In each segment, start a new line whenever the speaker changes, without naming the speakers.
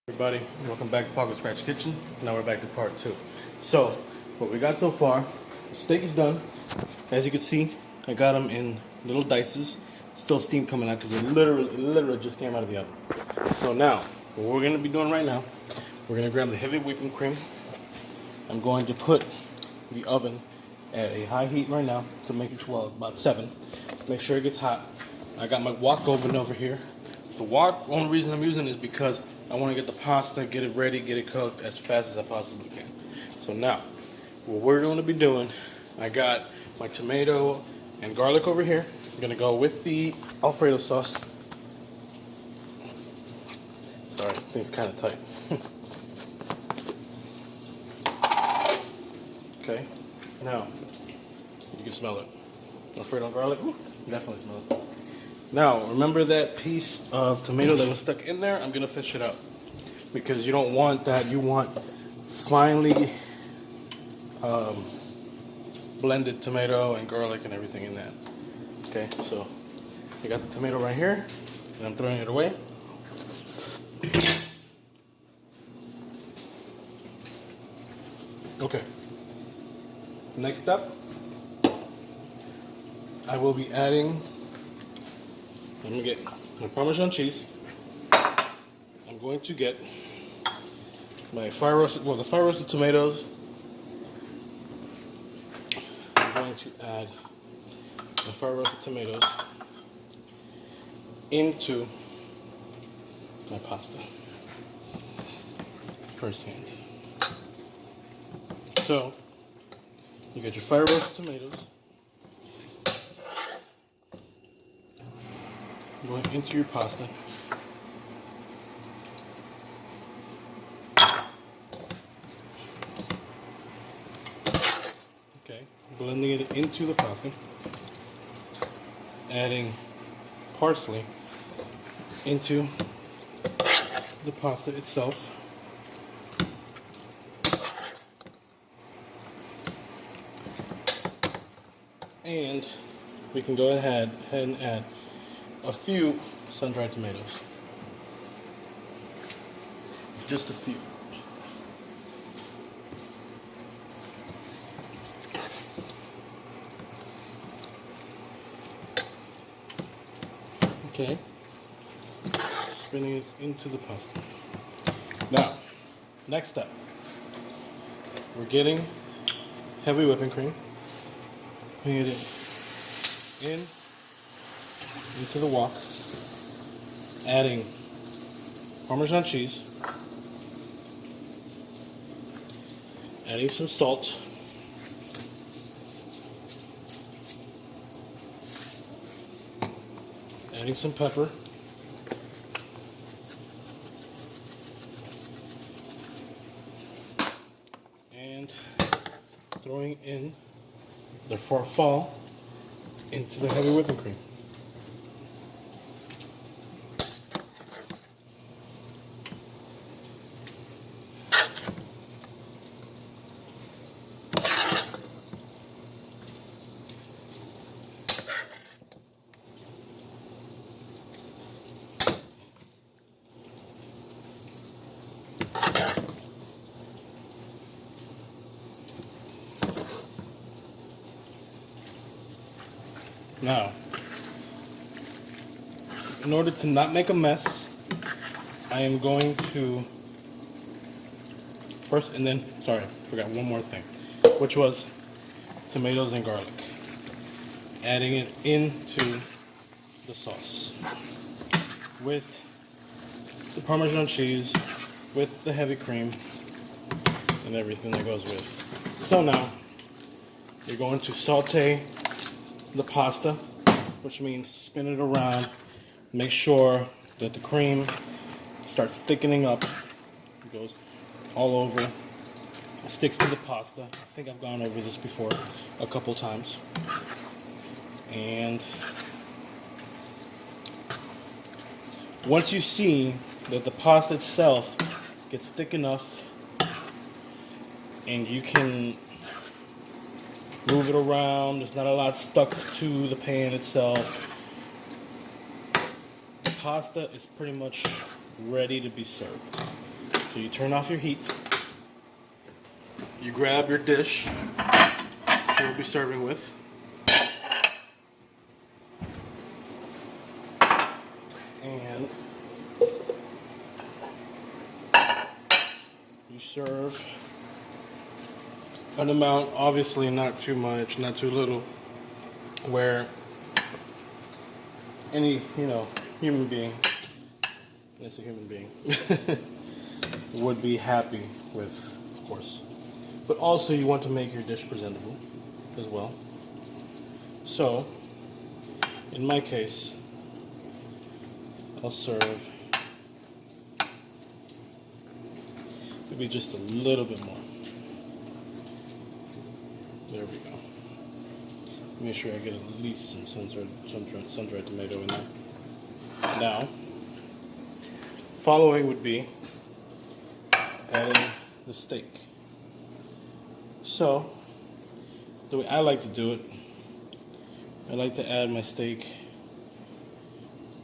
Everybody, welcome back to Parker Scratch Kitchen. Now we're back to part 2. So, what we got so far, the steak is done. As you can see, I got them in little dices. Still steam coming out because it literally just came out of the oven. So now, what we're going to be doing right now, we're going to grab the heavy whipping cream. I'm going to put the oven at a high heat right now to make it, well, about 7. Make sure it gets hot. I got my wok oven over here. The wok, only reason I'm using is because I want to get the pasta, get it ready, get it cooked as fast as I possibly can. So now, what we're going to be doing, I got my tomato and garlic over here. I'm going to go with the Alfredo sauce. Sorry, things kind of tight. Okay, now, you can smell it. Alfredo and garlic, definitely smell it. Now, remember that piece of tomato that was stuck in there? I'm going to fish it out. Because you don't want that. You want finely blended tomato and garlic and everything in that. Okay, so I got the tomato right here. And I'm throwing it away. Okay. Next up, I will be adding... Let me get my Parmesan cheese. I'm going to get my fire roasted tomatoes. I'm going to add my fire roasted tomatoes into my pasta firsthand. So you get your fire roasted tomatoes going into your pasta. Okay, blending it into the pasta. Adding parsley into the pasta itself. And we can go ahead and add a few sun-dried tomatoes. Just a few. Okay. Spinning it into the pasta. Now, next up, we're getting heavy whipping cream. Putting it into the wok, adding Parmesan cheese, adding some salt, adding some pepper, and throwing in the farfalle into the heavy whipping cream. Now, in order to not make a mess, I am going to first, and then, sorry, forgot one more thing, which was tomatoes and garlic. Adding it into the sauce with the Parmesan cheese, with the heavy cream, and everything that goes with. So now, you're going to saute the pasta, which means spin it around, make sure that the cream starts thickening up, it goes all over, it sticks to the pasta. I think I've gone over this before a couple times. And once you see that the pasta itself gets thick enough and you can move it around, there's not a lot stuck to the pan itself, the pasta is pretty much ready to be served. So you turn off your heat. You grab your dish that you'll be serving with. And you serve an amount, obviously not too much, not too little, where any, human being, it's a human being, would be happy with, of course. But also you want to make your dish presentable as well. So, in my case, I'll serve maybe just a little bit more. There we go. Make sure I get at least some sun-dried tomato in there. Now, following would be adding the steak. So, the way I like to do it, I like to add my steak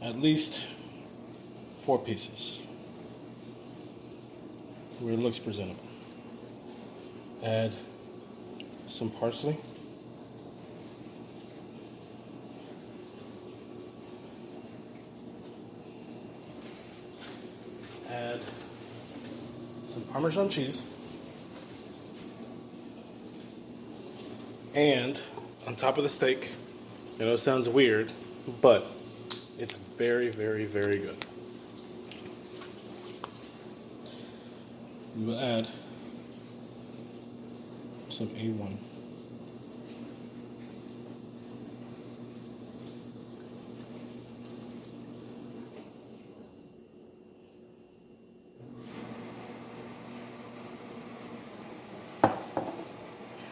at least 4 pieces, where it looks presentable. Add some parsley. Add some Parmesan cheese. And on top of the steak, I know it sounds weird, but it's very, very, very good. We will add some A1.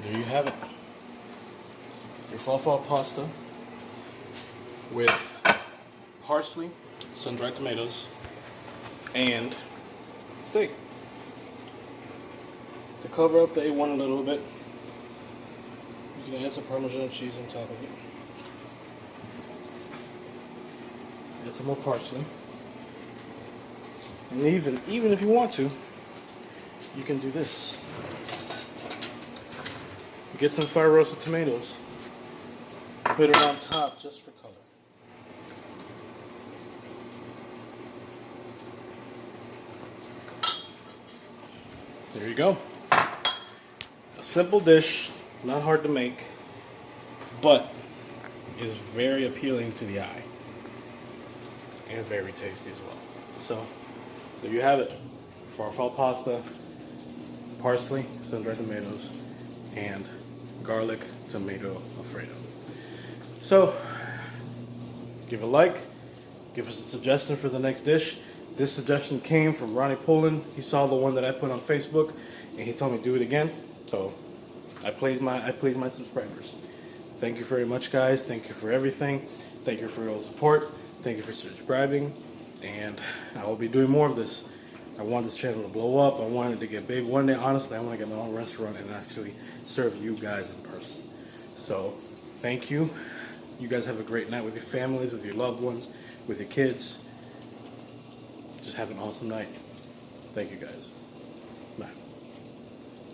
There you have it. Your farfalle pasta with parsley, sun-dried tomatoes, and steak. To cover up the A1 a little bit, you can add some Parmesan cheese on top of it. Add some more parsley. And even if you want to, you can do this. Get some fire roasted tomatoes, put it on top just for color. There you go. A simple dish, not hard to make, but is very appealing to the eye and very tasty as well. So there you have it. Farfalle pasta, parsley, sun-dried tomatoes, and garlic tomato Alfredo. So, give a like, give us a suggestion for the next dish. This suggestion came from Ronnie Poland. He saw the one that I put on Facebook, and he told me to do it again. So, I please my subscribers. Thank you very much, guys. Thank you for everything. Thank you for your support. Thank you for subscribing, and I will be doing more of this. I want this channel to blow up. I want it to get big. One day, honestly, I want to get my own restaurant and actually serve you guys in person. So, thank you. You guys have a great night with your families, with your loved ones, with your kids. Just have an awesome night. Thank you, guys. Bye.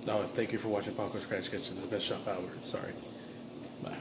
No, thank you for watching Paco's Scratch Kitchen, the best shop ever. Sorry. Bye.